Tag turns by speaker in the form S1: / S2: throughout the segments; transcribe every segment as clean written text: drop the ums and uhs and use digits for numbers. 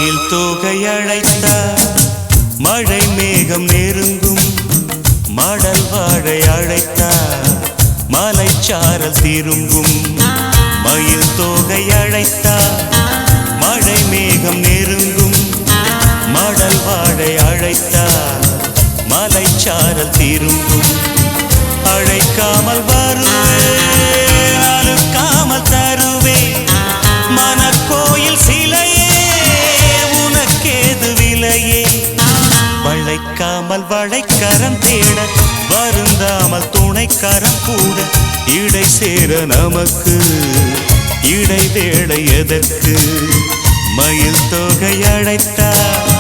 S1: மயில் தோகை அழைத்தார் மழை மேகம் நெருங்கும் மடல் வாழை அழைத்தார் மலைச்சாரல் திரும்பும் மயில் தோகை அழைத்தார் மழை மேகம் நெருங்கும் மடல் வாழை அழைத்தார் மலைச்சாரல் திரும்பும் அழைக்காமல் வருவேன் அழுக்காமல் தருவேன் மனக்கோயில் சிலையே உனக்கேது விலையே வளைக்காமல் வளைக்கரம் தேட வருந்தாமல் துணைக்கரம் கூட இடை சேர நமக்கு இடை வேளை எதற்கு மயில் தோகை அழைத்தார்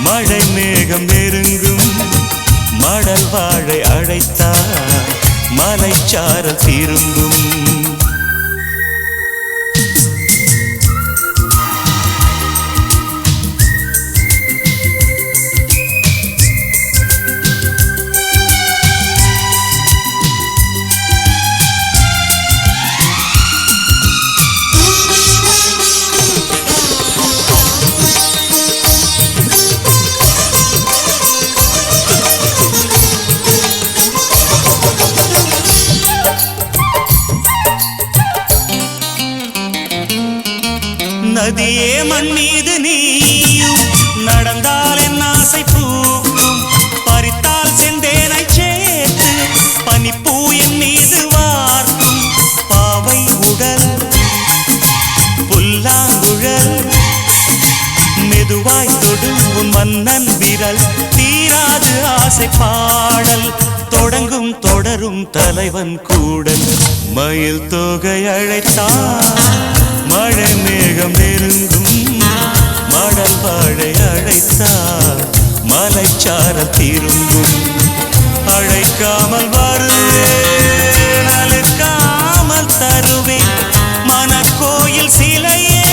S1: மழை மேகம் நெருங்கும் மடல் வாழை அழைத்தார் மலைச்சாரல் திரும்பும் நதியே மண் மீது நீயும் நடந்தால் என் ஆசை பூக்கும் பறித்தால் செந்தேனை சேர்த்து பனிப்பூ என் மீது வார்க்கும் பாவை உடல் புல்லாங்குழல் மெதுவாய் தொடும் உன் மன்னன் விரல் தீராது ஆசை பாடல் தொடங்கும் தொடரும் தலைவன் கூடல் மயில் தோகை அழைத்தார் மழை மேகம் நெருங்கும் மடல் வாழை அழைத்தார் மலைச்சாரல் திரும்பும் அழைக்காமல் வருவேன் அழுக்காமல் தருவேன் மனக்கோயில் சிலையே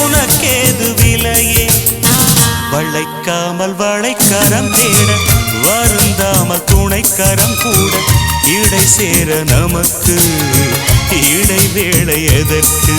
S1: உனக்கேது விலையே வளைக்காமல் வளைக்கரம் தேட வருந்தாமல் துணைக்கரம் கூட இடை சேர நமக்கு இடை வேளை எதற்கு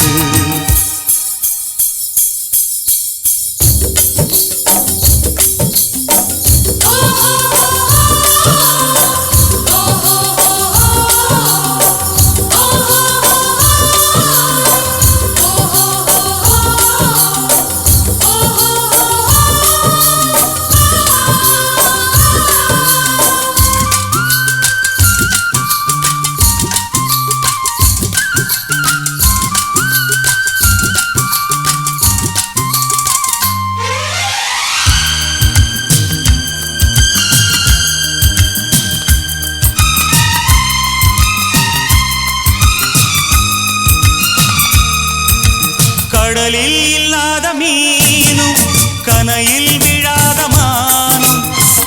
S1: கடலில் இல்லாத மீனும் கனையில் விழாத மானும்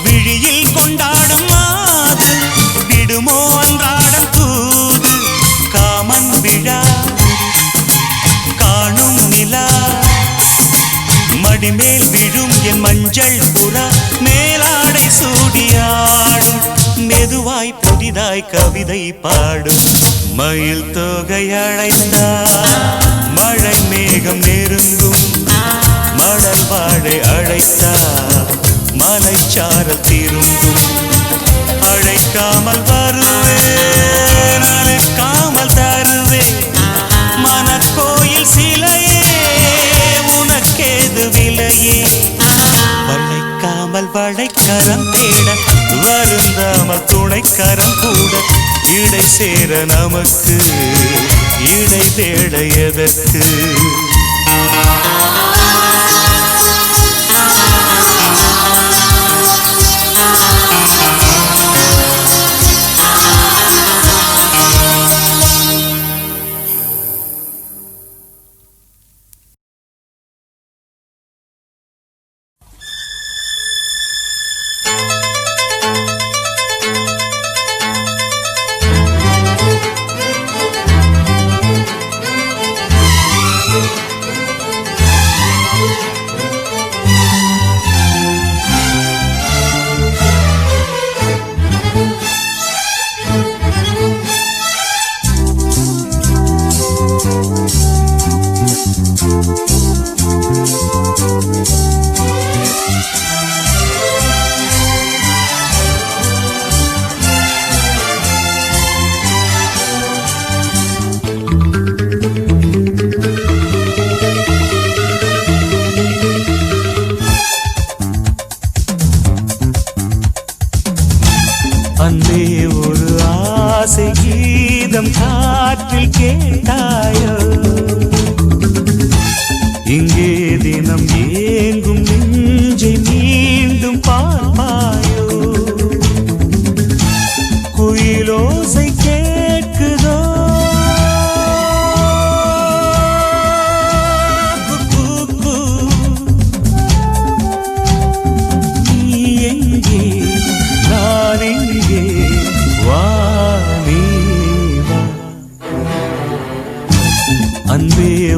S1: விழியில் கொண்டாடும் மாது விடுமோ அன்றாடம் தூது காமன் விழா காணும் நிலா மடிமேல் விழும் என் மஞ்சள் புறா மேலாடை சூடியாடும் மெதுவாய் புதிதாய் கவிதை பாடும் மயில் தோகை அழைத்தார் மழை மேகம் நெருங்கும் மடல் வாழை அழைத்தார் மலைச்சாரல் திரும்பும் அழைக்காமல் வருவேன் அழைக்காமல் தருவேன் மனக்கோயில் சிலையே உனக்கேது விலையே வளைக்காமல் வளைக்கரம் தேட வருந்தாமல் துணைக்கரம் கூட இடை சேர நமக்கு இடை வேளை எதற்கு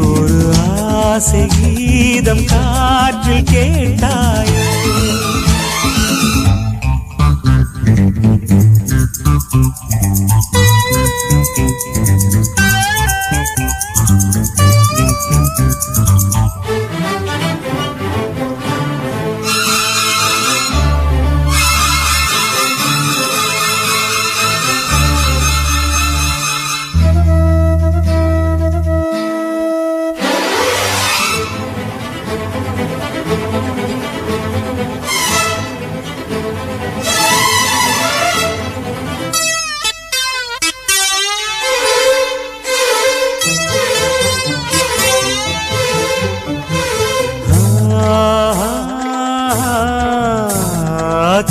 S1: ஒரு ஆசை கீதம் காற்றில் கேட்டாயோ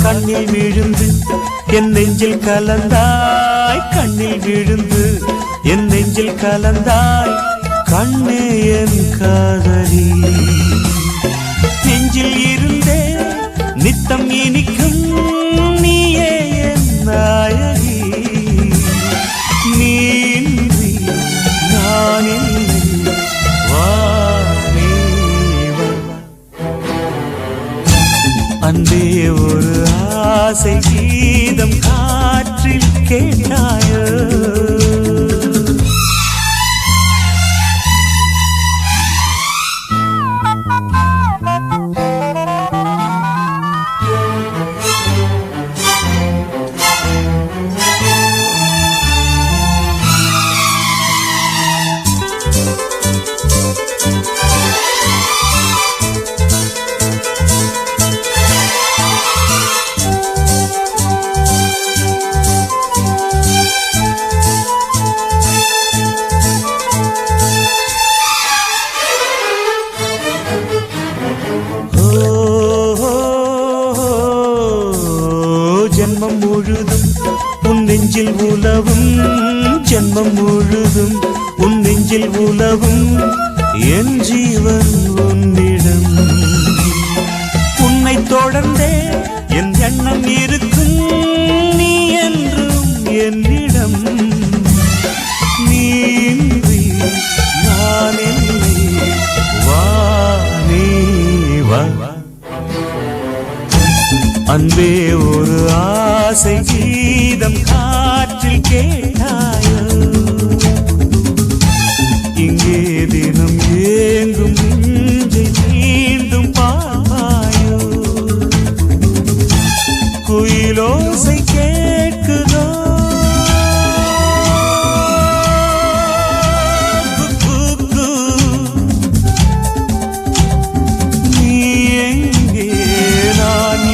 S1: கண்ணில் விழுந்து என் நெஞ்சில் கலந்தாய் கண்ணில் விழுந்து என் நெஞ்சில் கலந்தாய் கண்ணே என் காதலி நெஞ்சில் இருந்தே நித்தம் இனிக்கும் நீயே என் நாயகி நீன்றி நான் இல்லை வா நீ வா அன்பே ஒரு ஆசை கீதம் காற்றில் கேட்டாயோ ஜென்மம் முழுதும் உன் நெஞ்சில் உலவும் ஜென்மம் முழுதும் உன் நெஞ்சில் உலவும் என் ஜீவன் உன்னிடம் உன்னை தொடர்ந்தே என் எண்ணம் இருக்கும் நீ என்றும் என்னிடம் நீன்றி நான் இல்லை வா நீ வா அன்பே ஒரு ஆசை கீதம் காற்றில் கேட்டாயோ இங்கே தினம் ஏங்கும் நெஞ்சை மீண்டும் பாவாயோ குயிலோசை கேட்குதோ நீ எங்கே நான்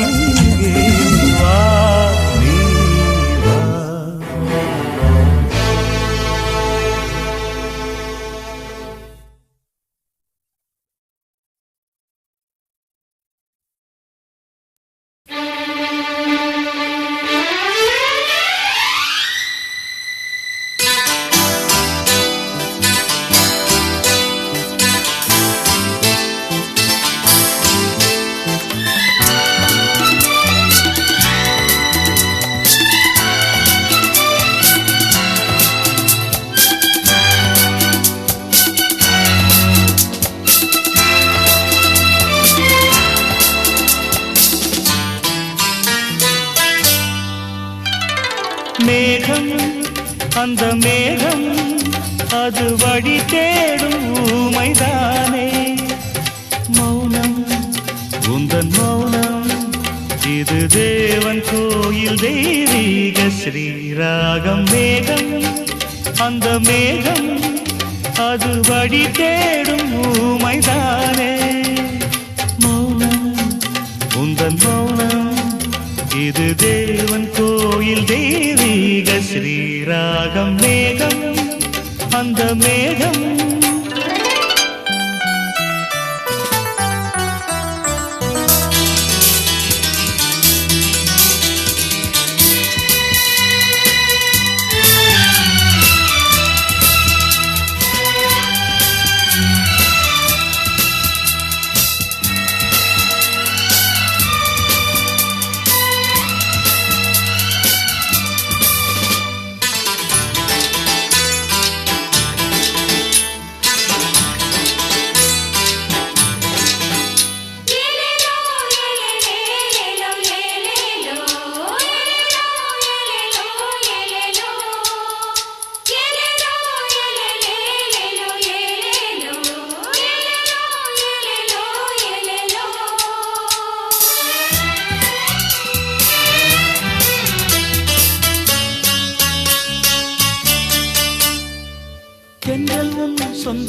S1: மேகம் அந்த மேகம் அது வழி தேடும் ஊமைதானே மௌனம் உந்தன் மௌனம் இது தேவன் கோயில் தெய்வீக ஸ்ரீராகம் மேகம் அந்த மேகம் அது வழி தேடும் ஊமைதானே மௌனம் உந்தன் மௌனம் இது தேவன் கோயில் தெய்வீக ஸ்ரீராகம் மேகம் அந்த மேகம்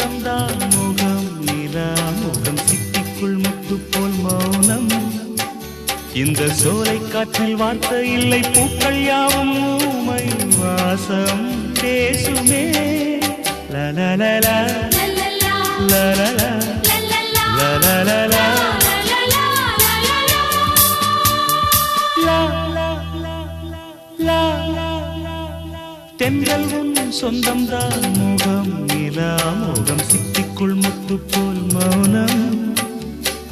S1: சொந்தம்தான் முகம் நிலா முகம் சிட்டிக்குள் முத்து போல் மௌனம் இந்த சோலை காற்றில் வார்த்தை இல்லை பூக்கள் யாவும் ஊமை வாசம் பேசுமே லலலலா லலலா லலலலா தென்றல் உன் சொந்தம்தான் முகம் நிலா முகம் சிட்டிக்குள் முத்து போல் மௌனம்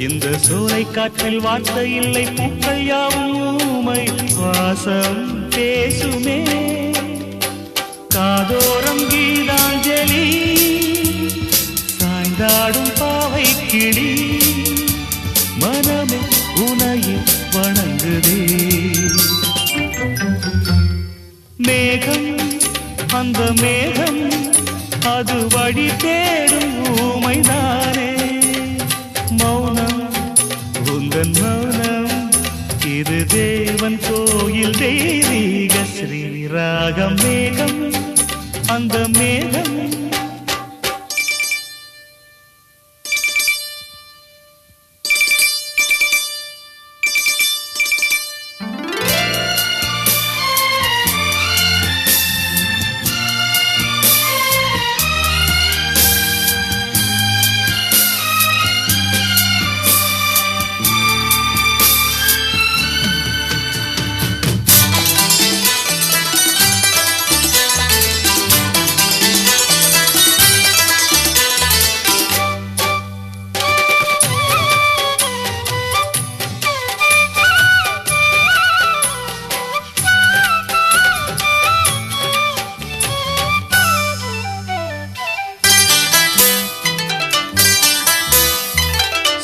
S1: இந்த சோலை காற்றில் வார்த்தை இல்லை பூக்கள் யாவும் ஊமை வாசம் பேசுமே காதோரம் கீதாஞ்சலி சாய்ந்தாடும் பாவை கிளி மனமே உனையை வணங்குதே மேகம் அந்த மேகம் அது வழி தேடும் ஊமைதானே மௌனம் உந்தன் மௌனம் இது தேவன் கோயில் தெய்வீக ஸ்ரீராகம் மேகம் அந்த மேகம்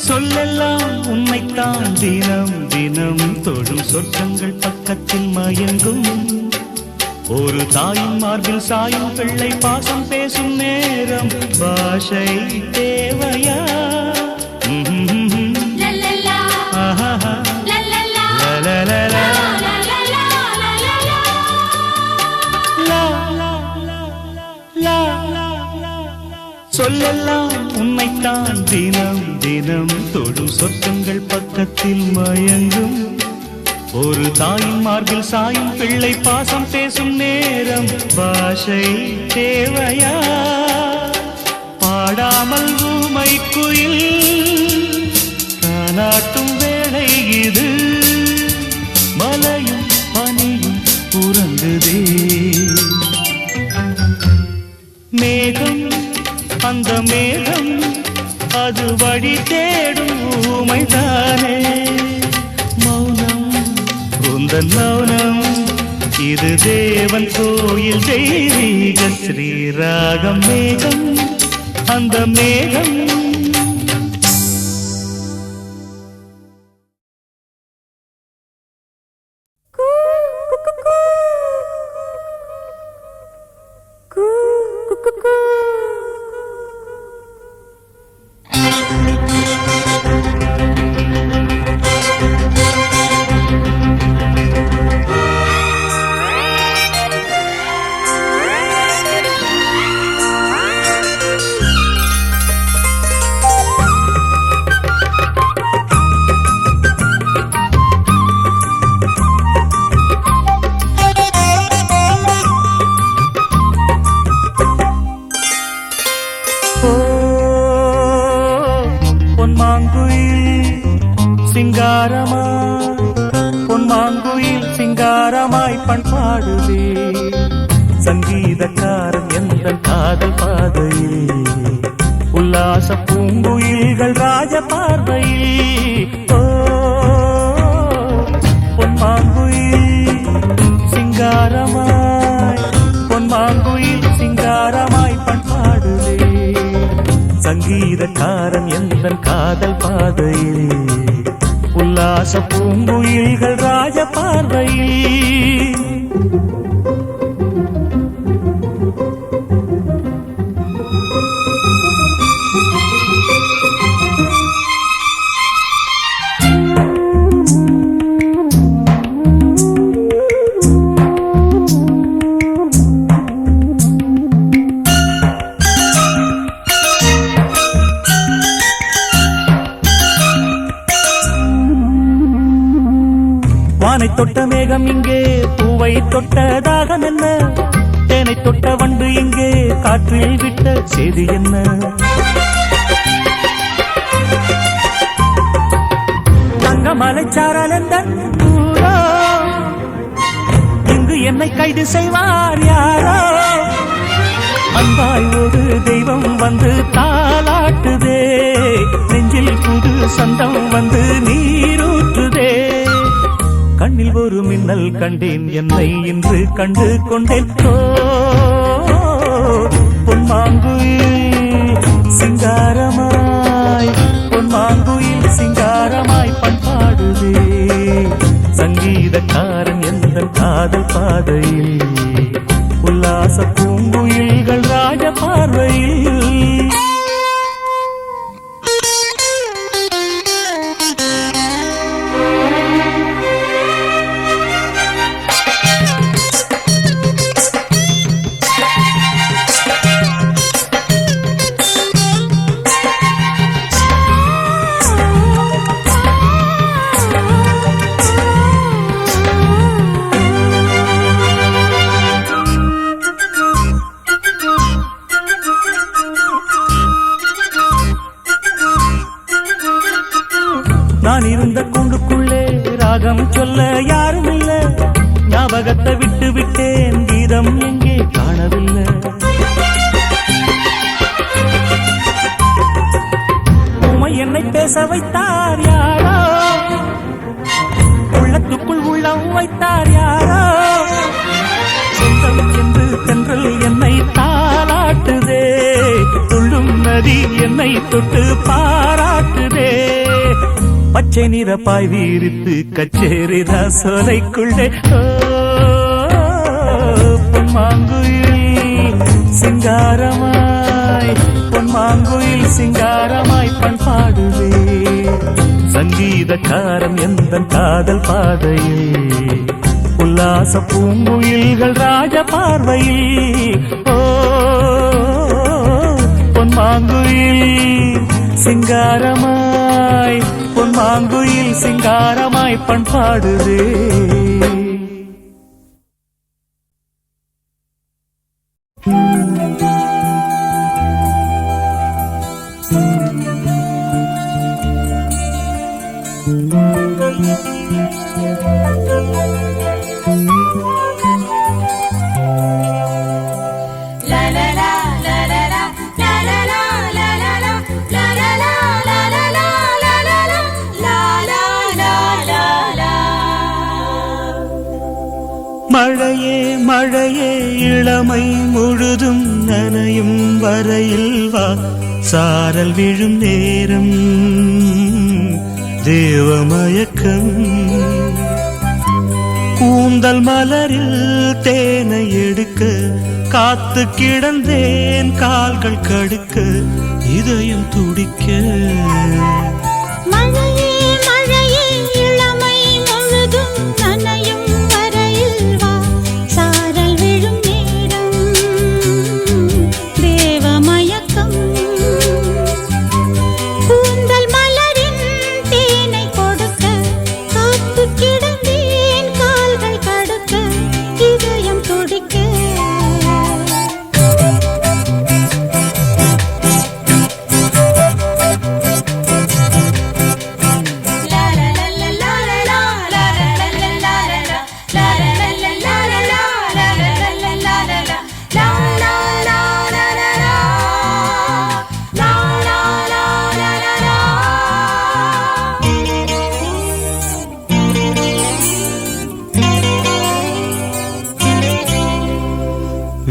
S1: சொல்லெல்லாம் உண்மைத்தான் தினம் தினம் தொழும் சொர்க்கங்கள் பக்கத்தில் மயங்கும் ஒரு தாயின் மார்பில் சாயும் பிள்ளை பாசம் பேசும் நேரம் பாஷை தேவையா சொல்லெல்லாம் உண்மைத்தான் தினம் தினம் தொடும் சொர்க்கங்கள் பக்கத்தில் மயங்கும் ஒரு தாயின் மார்பில் சாயும் பிள்ளை பாசம் பேசும் நேரம் பாஷை தேவையா பாடாமல் ஊமை குயில் காலாட்டும் வேளை இது மலையும் பனியும் உறங்குதே மேகம் அந்த மேகம் அது வழி தேடும் ஊமைதானே மௌனம் உந்தன் மௌனம் இது தேவன் கோயில் தெய்வீக ஸ்ரீராகம் மேகம் அந்த மேகம் பொன்மாங்குயில் சிங்காரமாய் பண்பாடுதே சங்கீதக்காரன் எந்த காதல் பாதையில் உல்லாச பூங்குயில்கள் ராஜ பார்வையில் பொன்மாங்குயில் சிங்காரமாய் பண்பாடுதே சங்கீதக்காரன் எந்த காதல் பாதையில் உல்லாச பூங்குயில்கள் ராஜ பார்வையில் வானை தொட்ட மேகம் இங்கே பூவை தொட்ட தாகம் என்ன, தேனை தொட்ட வண்டு இங்கே காற்றில் விட்ட செய்தி என்ன. தங்க மலைச்சாரல் எந்த ஊரோ, இங்கு என்னை கைது செய்வார் யாரோ. அன்பாய் ஒரு தெய்வம் வந்து தாலாட்டுதே, நெஞ்சில் புது சந்தம் வந்து நீரூற்றுதே. கண்ணில் ஒரு மின்னல் கண்டேன், என்னை இன்று கண்டு கொண்டேன். பொன்மாங்குயில் சிங்காரமாய், பொன்மாங்குயில் சிங்காரமாய் பண்பாடுதே. சங்கீதக்காரன் எந்த காதல் பாதையில், உல்லாச பூங்குயில்கள் ராஜ பார்வையில். நான் இருந்த கூண்டுக்குள்ளே ராகம் சொல்ல யாரும் இல்ல, ஞாபகத்தை விட்டு விட்டேன், கீதம் எங்கே காணவில்லை. உமை என்னை பேச வைத்தார் யாரோ, உள்ளத்துக்குள் உள்ளம் வைத்தார் யாரோ. சொந்தம் என்று தென்றல் என்னை தாலாட்டுதே, துள்ளும் நதி என்னை தொட்டு பாராட்டுதே. பச்சை நிற பாய் வீரித்து கச்சேரிதா சோலைக்குள்ளே. பொன்மாங்குயில் சிங்காரமாய், பொன்மாங்குயில் சிங்காரமாய் பண்பாடுவே. சங்கீதக்காரன் எந்த காதல் பாதையில், உல்லாச பூங்குயில்கள் ராஜ பார்வையில். பொன்மாங்குயில் சிங்காரமாய், பொன்மாங்குயில் சிங்காரமாய் பண்பாடுதே. மழையே மழையே இளமை முழுதும் நனையும் வரையில் வா, சாரல் விழும் நேரம் தேவமயக்கம். கூந்தல் மலரில் தேனை எடுக்க காத்து கிடந்தேன், கால்கள் கடுக்க இதயம் துடிக்க.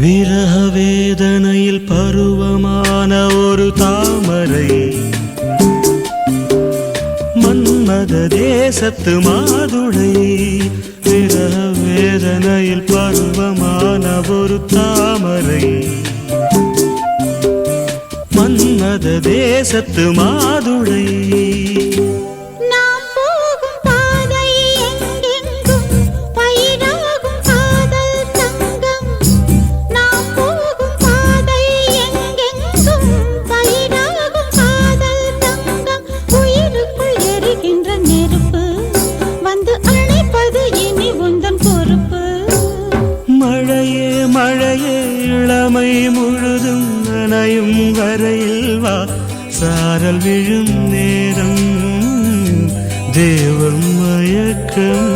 S1: விரக வேதனையில் பருவமான ஒரு தாமரை, மன்மத தேசத்து மாதுளை. விரக வேதனையில் பருவமான ஒரு தாமரை, மன்மத தேசத்து மாதுளை.
S2: வந்து அணைப்பது
S1: சாரல் விழும் நேரம் தேவம் மயக்கம்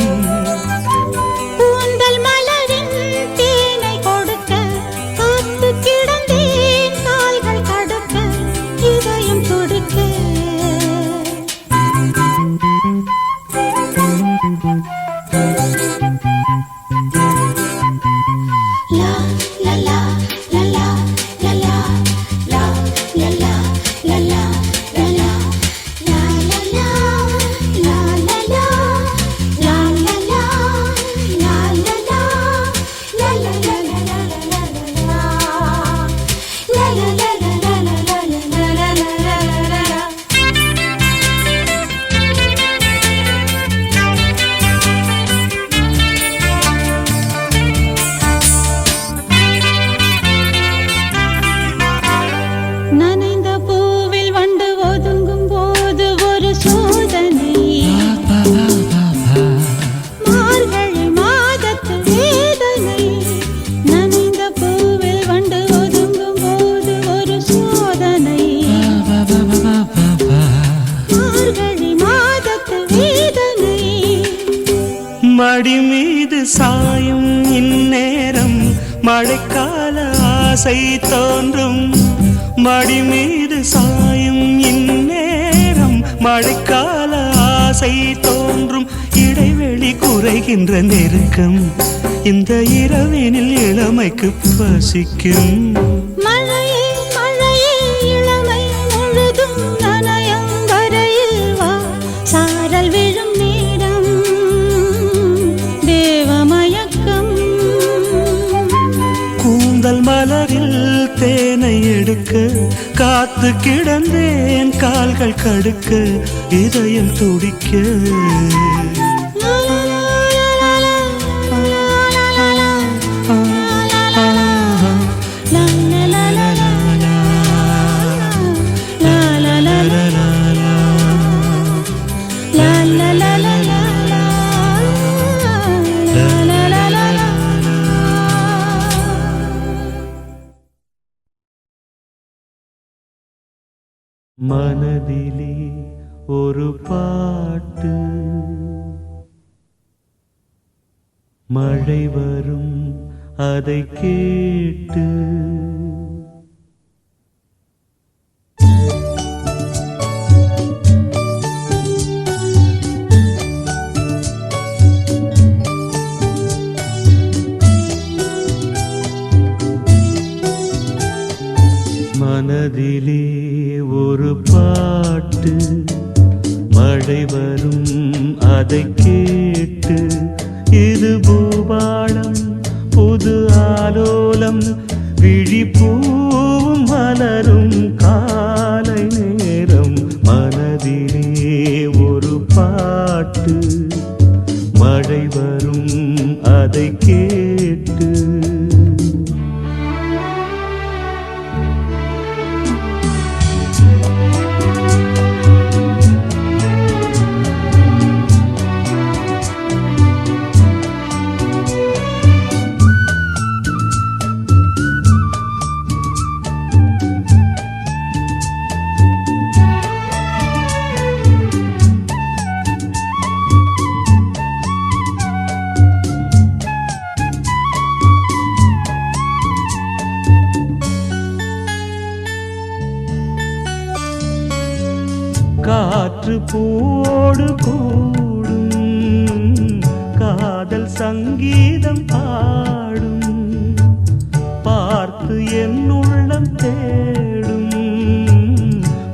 S1: மடி மீது சாயும் இந்நேரம் மழைக்கால ஆசை தோன்றும் மடி மீது சாயும் இந்நேரம் மழைக்கால ஆசை தோன்றும் இடைவெளி குறைகின்ற நெருக்கம் இந்த இரவினில் இளமைக்கு பசிக்கும் மலரில் தேனை எடுக்க காத்து கிடந்தேன் கால்கள் கடுக்க இதயம் துடிக்க மனதிலே ஒரு பாட்டு மழை வரும் அதை கேட்டு மனதிலே ஒரு பாட்டு மழை வரும் அதை கேட்டு இது பூபாளம் புது ஆலோலம் விழிப்பூவும் மலரும் காலை நேரம் மனதிலே ஒரு பாட்டு மழை வரும் அதை கேட்டு காற்று பூவோடு கூடும் காதல் சங்கீதம் பாடும் பார்த்து என் உள்ளம் தேடும்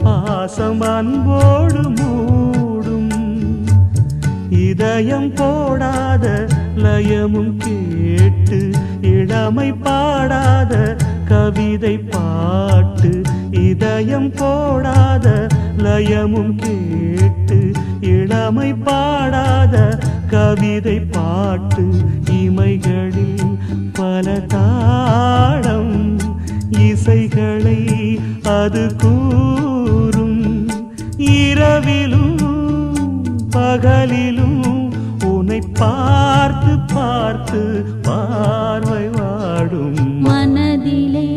S1: பாசம் அன்போடு மூடும் இதயம் போடாத லயமும் கேட்டு இளமை பாடாத கவிதை பாட்டு இதயம் போடாத லயமும் கேட்டு இளமை பாடாத கவிதை பாட்டு இமைகளில் பல தாளம் இசைகளை அது கூறும் இரவிலும் பகலிலும் உன்னை பார்த்து பார்த்து பார்வை வாடும்
S2: மனதிலே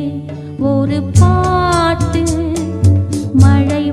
S2: ஒரு பாட்டு மழை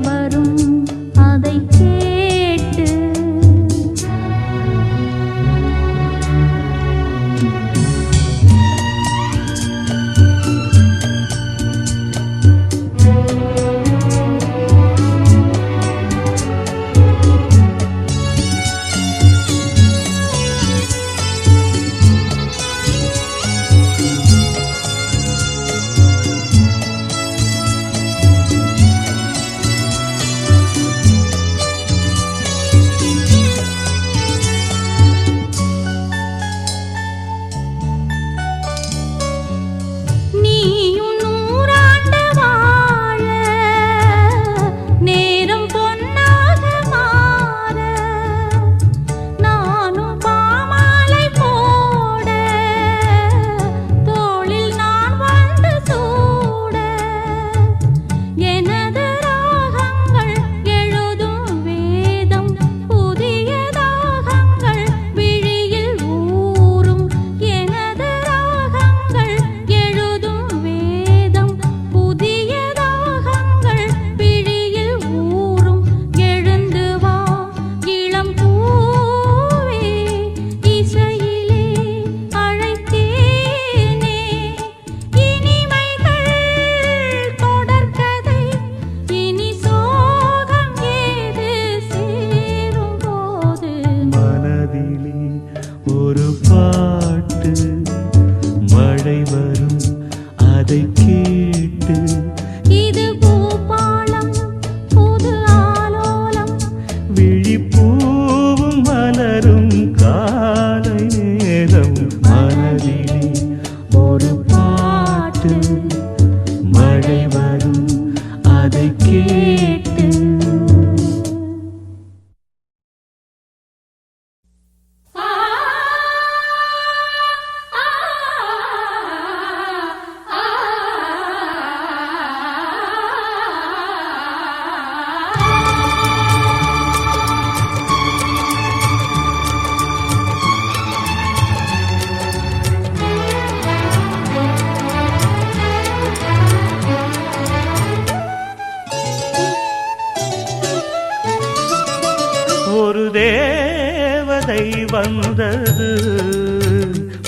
S1: ஒரு தேவதை வந்தது,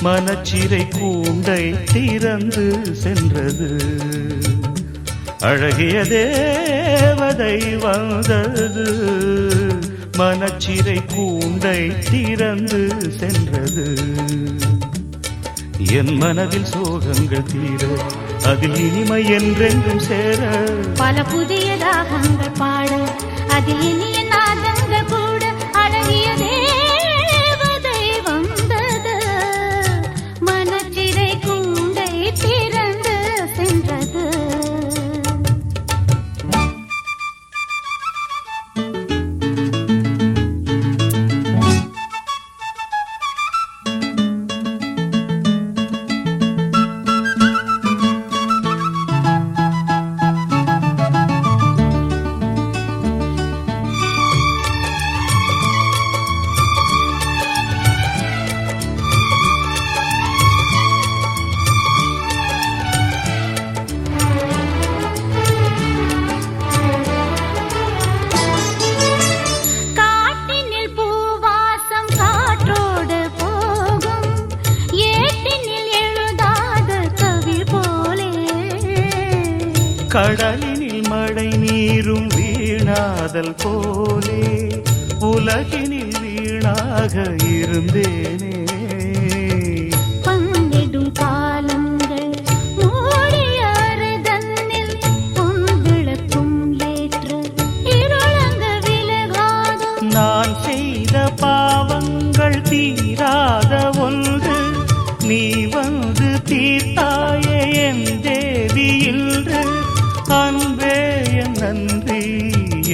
S1: மனச்சிறை கூண்டை திறந்து சென்றது. அழகிய தேவதை வந்தது, மனச்சிறை கூண்டை திறந்து சென்றது. என் மனதில் சோகங்கள் தீர, அதில் இனிமை என்றென்றும் சேர,
S2: பல புதிய ராகங்கள் பாட, அதில் இனிய நாதங்கள் கூட. அழகிய தேவதை வந்தது, மனச்சிறை கூண்டை திறந்து சென்றது.
S1: கடலினில் மழை நீரும் வீணாதல் போலே, உலகினில் வீணாக இருந்தேனே.
S2: பங்கிடும் காலங்கள் மூடியாறுதன்னில் பொன்விளக்கும் ஏற்று இருளங்க விலகாது.
S1: நான் செய்த பாவங்கள் தீராத ஒன்று, நீ வந்து தீர்த்தாயே என் தேவி இன்று. அன்பே என் நன்றி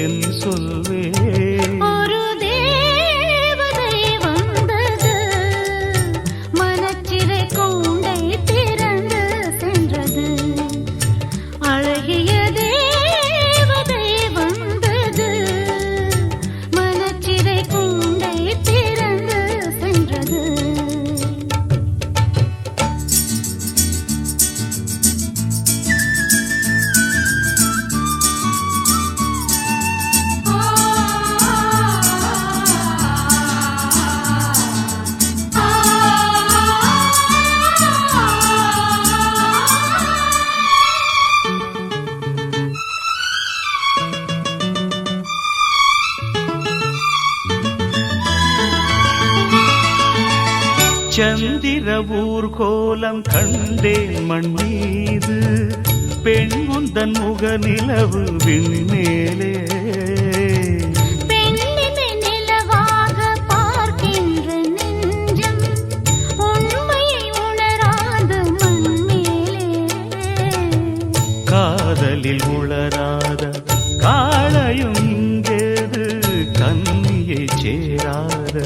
S1: என் சொல்வே.
S2: ஒரு தேவதை வந்தது, மனச்சிறை கூண்டை திறந்து சென்றது. அழகிய தேவதை வந்தது, மனச்சிறை கூண்டை திறந்து சென்றது.
S1: சந்திர ஊர்கோலம் கண்டேன் மண் மீது, பெண் உந்தன் முக நிலவு விண்மேலே.
S2: பெண்ணினை நிலவாக பார்க்கின்ற நெஞ்சம், உண்மையை உணராத மண்மேலே.
S1: காதலில் உளராத காளையும் இங்கேது, கன்னியை சேராத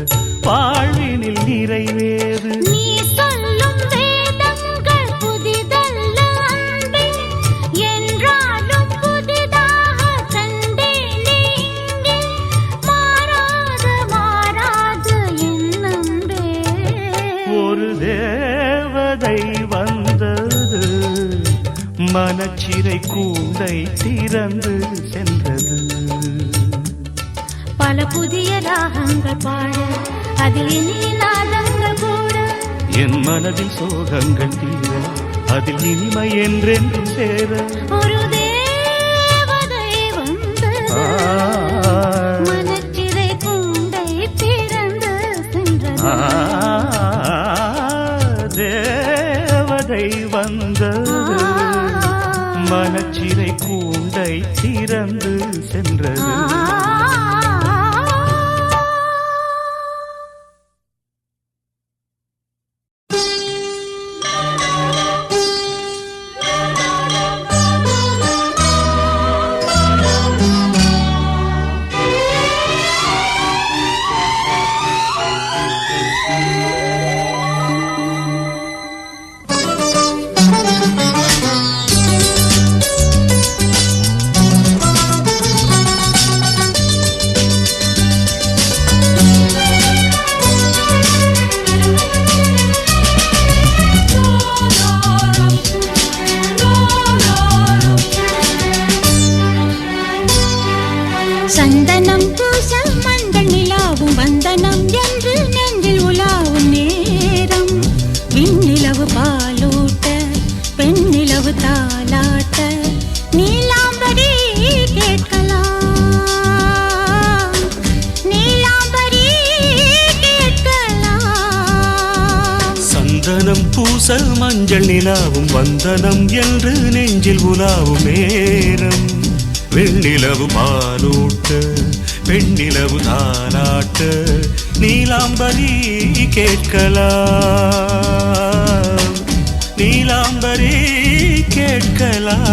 S1: வாழ்வினில் நிறைவேறு.
S2: நீ சொல்லும் வேதங்கள் புதிதல்ல அன்பே, என்றாலும் புதிதாக கண்டேனே இங்கே. மாறாத மாறாத என் அன்பே.
S1: ஒரு தேவதை வந்தது, மனச்சிறை கூண்டை திறந்து சென்றது.
S2: பல புதிய ராகங்கள் பாட, அதில் இனிய நாதங்கள் கூட.
S1: என் மனதில் சோகங்கள் தீர, அதில் இனிமை என்றென்றும் சேர.
S2: ஒரு தேவதை வந்தது, மனச்சிறை கூண்டை திறந்து சென்றது.
S1: தேவதை வந்தது, மனச்சிறை கூண்டை திறந்து சென்றது.
S2: சந்தனம் பூச மங்கள் நிலாவும்
S1: பூசல் மஞ்சள் நிலாவும் வந்தனம் என்று நெஞ்சில் உலாவும் நேரம் வெண்ணிலவு பாலூட்ட பெண்ணிலவு தாலாட்ட நீலாம்பரி கேட்கலாம் நீலாம்பரி கேட்கலாம்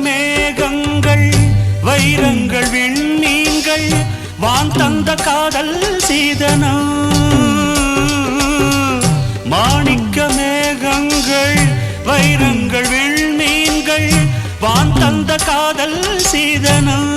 S1: மேகங்கள் வைரங்கள் விண்மீன்கள் வான் தந்த காதல் சீதனம் மாணிக்க மேகங்கள் வைரங்கள் விண்மீன்கள் வான் தந்த காதல் சீதனம்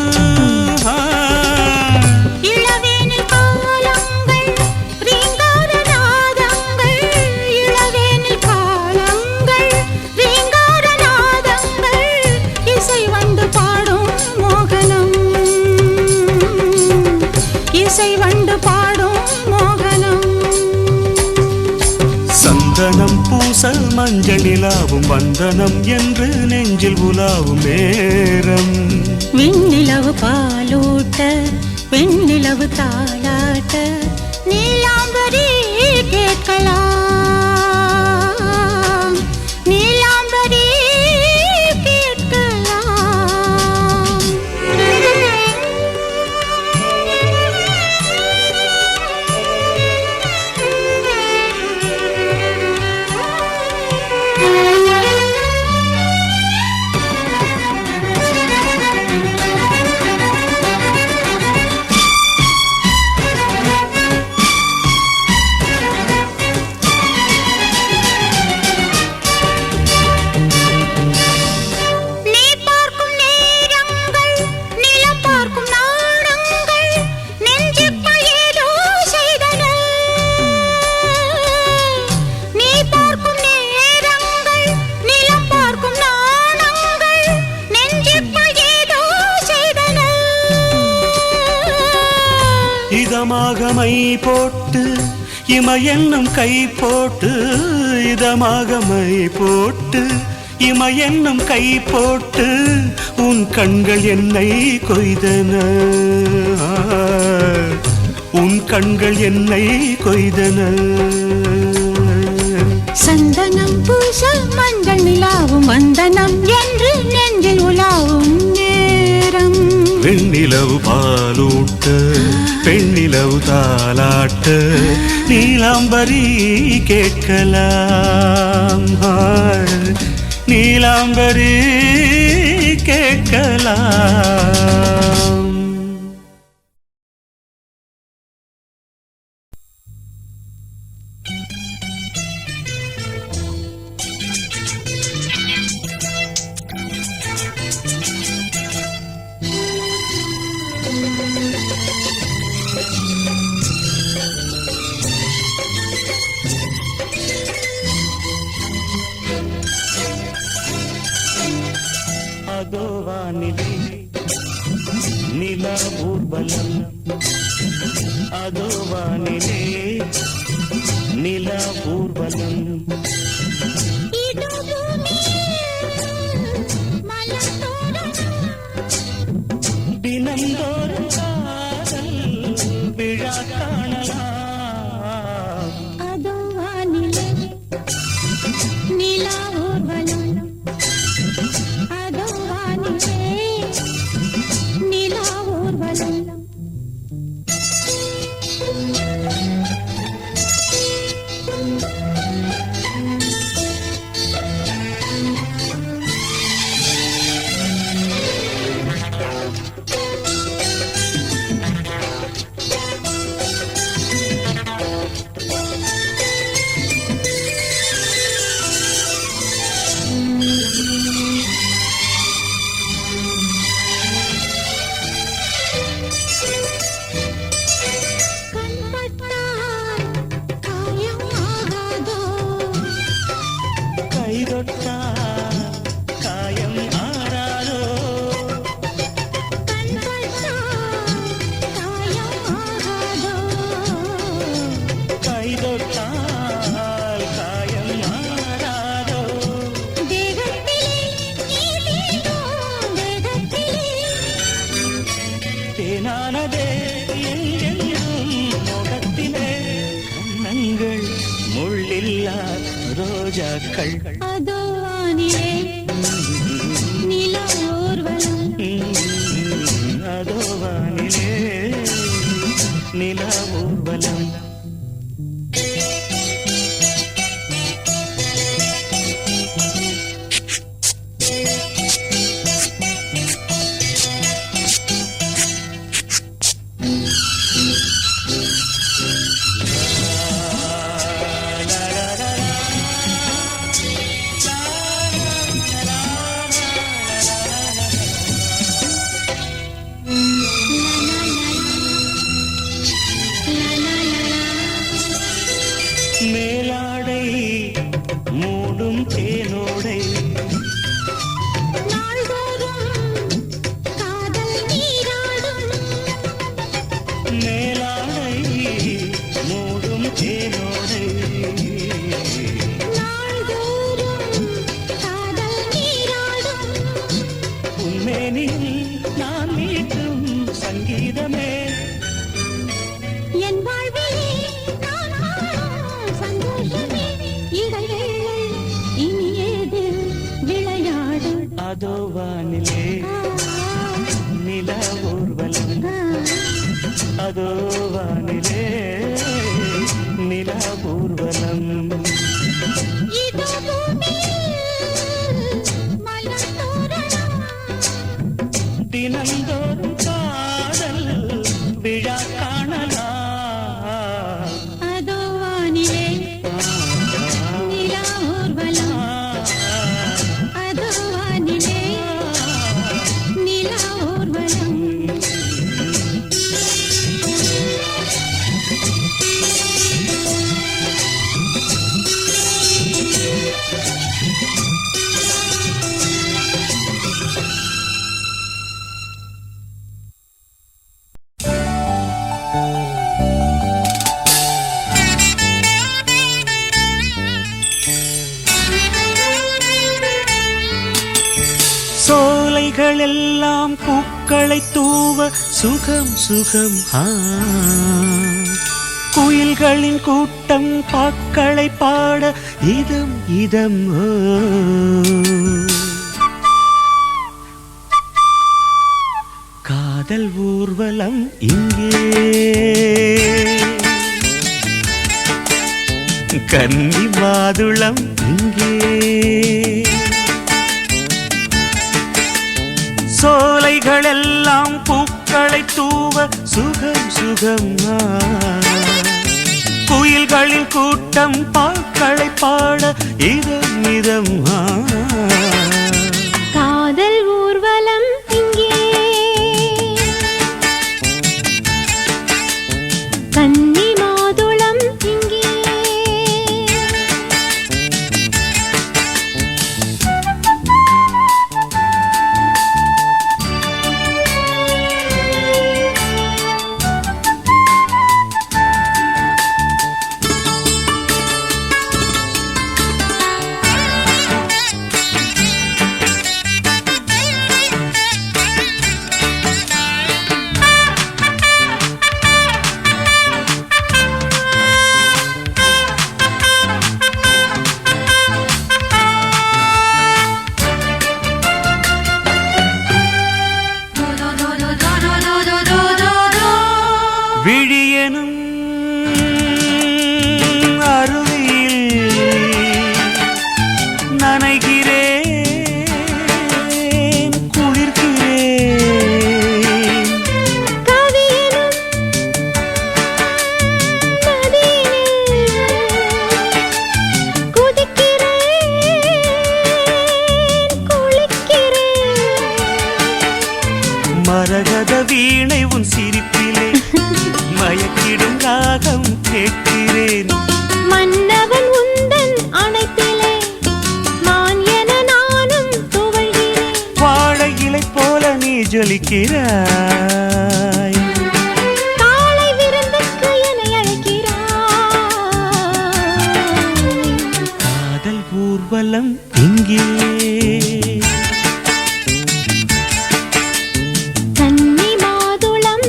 S1: சந்தனம் பூசல் மஞ்சள் நிலாவும் வந்தனம் என்று நெஞ்சில் உலாவும் நேரம்
S2: விண்ணிலவு பாலூட்ட பெண்ணிலவு தாலாட்ட நீலாம்பரி கேட்கலாம் நீலாம்பரி கேட்கலாம்
S1: இதமாக மை போட்டு இமையென்னும் கை போட்டு இதமாக மை போட்டு இமையென்னும் கை போட்டு உன் கண்கள் என்னை கொய்தன உன் கண்கள் என்னை கொய்தன
S2: சந்தனம் பூசல் மஞ்சள் நிலாவும் வந்தனம் என்று நெஞ்சில் உலாவும் நேரம்
S1: வெண்ணிலவு பாலூட்ட பெண்ணிலவு தாலாட்ட நீலாம்பரி கேட்கலாம் நீலாம்பரி கேட்கலாம் அதோ வானிலே நிலா ஊர்வலம் அதோ வானிலே நிலா ஊர்வலம் தினந்தோறும் காதல் விழா காணலாம்
S2: அதோ வானிலே நிலா ஊர்வலம் அதோ வானிலே நிலா ஊர்வலம்
S1: தேனானதே எங்கெங்கும் முகத்திலே கண்ணங்கள் முள்ளில்லா ரோஜாக்கள்
S2: அதோ வானிலே நிலா ஊர்வலம்
S1: அதோ வானிலே நிலா ஊர்வலம் மேலாடை மூடும் தேனோடை
S2: நாள்தோறும் காதல் நீராடும்
S1: மேலாடை மூடும் தேனோடை
S2: நாள்தோறும் காதல் நீராடும்
S1: உன்மேனில் நான் மீட்டும் சங்கீதமே
S2: என் வாழ்விலே நான் காணும் சந்தோஷமே இடைவேளை இனி ஏது விளையாடு
S1: அதோ வானிலே நிலா ஊர்வலம் அதோ வானிலே நிலா ஊர்வலம்
S2: இதோ பூமியில் மலர் தோரணம்
S1: தினந்தோறும் காதல் விழா காணலாம்
S2: அதோ வானிலே நிலா ஊர்வலம் அதோ வானிலே நிலா ஊர்வலம்
S1: சோலைகள் எல்லாம் பூக்களை தூவ சுகம் சுகம் குயில்களின் கூட்டம் பாக்களை பாட இதம் இதம் காதல் ஊர்வலம் இங்கே கன்னி மாதுளம் இங்கே சோலைகள் எல்லாம் பூக்களை தூவ சுகம் சுகம் குயில்களின் கூட்டம் பாக்களை பாட இதம் இதம்
S2: காதல் ஊர்வலம் இங்கே கன்னி மாதுளம் இங்கே
S1: விழியனும் அருவியில் நனைகிறேன் குளிர்கிறேன்
S2: கவியனும் நதியினில் குதிக்கிறேன் குளிக்கிறேன்
S1: மரகத வீணை உன் சிரிப்பிலே மயக்கிடும் ராகம் கேட்கிறேன்
S2: மன்னவன் உந்தன் அணைப்பிலே நான் என நானும் துவழ்கிறேன்
S1: வாழை இலை போல நீ ஜொலிக்கிறாய்
S2: காலை விருந்துக்கு என்னை அழைக்கிறாய்
S1: காதல் ஊர்வலம் இங்கே
S2: கன்னி மாதுளம்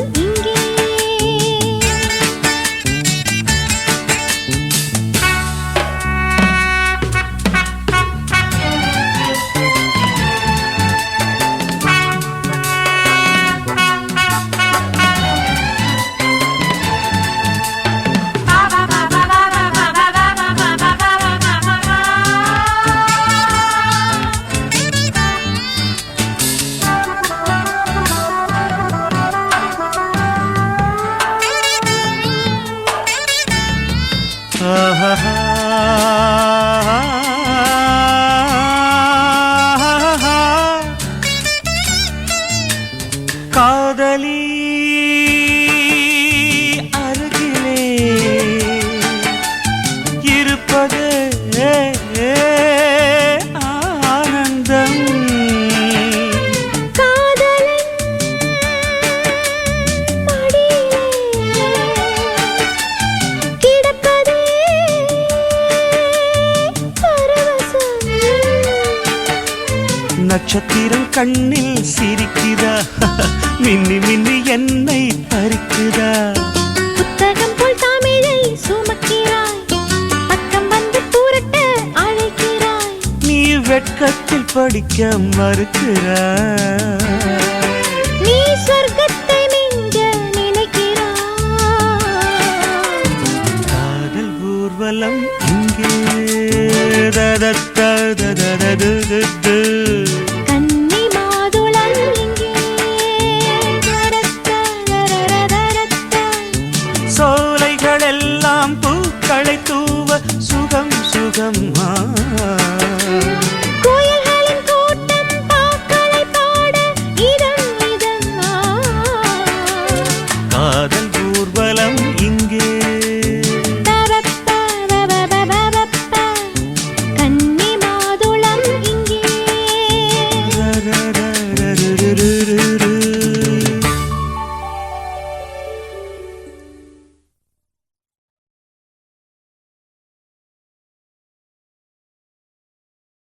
S1: காதலி அருகிலே இருப்பது ஆனந்தம்.
S2: காதலன் மடியிலே கிடப்பதே பரவசம்.
S1: நட்சத்திரம் கண்ணில் சிரிக்குதா, மின்னி மின்னி என்னை பறிக்குதா.
S2: புத்தகம் போல் தமிழை சுமக்கிறாய், பக்கம் வந்து புரட்ட அழைக்கிறாய்.
S1: நீ வெட்கத்தில் படிக்க மறுக்கிறாய்.